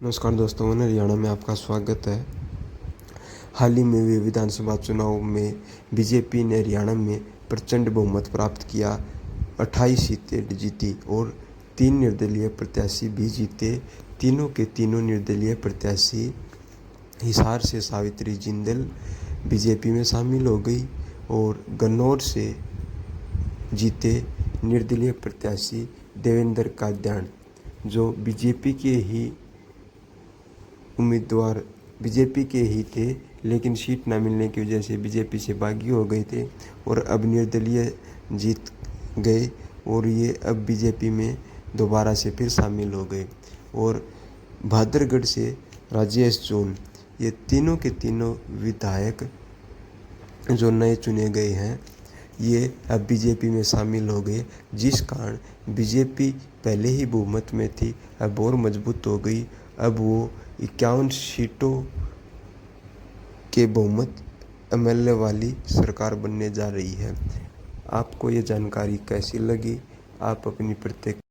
नमस्कार दोस्तों, हरियाणा में आपका स्वागत है। हाल ही में हुए विधानसभा चुनाव में बीजेपी ने हरियाणा में प्रचंड बहुमत प्राप्त किया। 28 सीटें जीती और 3 निर्दलीय प्रत्याशी भी जीते। तीनों के तीनों निर्दलीय प्रत्याशी हिसार से सावित्री जिंदल बीजेपी में शामिल हो गई और गन्नौर से जीते निर्दलीय प्रत्याशी देवेंद्र काद्यान, जो बीजेपी के ही थे, लेकिन सीट न मिलने की वजह से बीजेपी से बागी हो गए थे और अब निर्दलीय जीत गए और ये अब बीजेपी में दोबारा से फिर शामिल हो गए। और भादरगढ़ से राजेश जौन, ये तीनों के तीनों विधायक जो नए चुने गए हैं, ये अब बीजेपी में शामिल हो गए, जिस कारण बीजेपी पहले ही बहुमत में थी, अब और मजबूत हो गई। अब वो 51 सीटों के बहुमत एमएलए वाली सरकार बनने जा रही है। आपको ये जानकारी कैसी लगी? आप अपनी प्रत्येक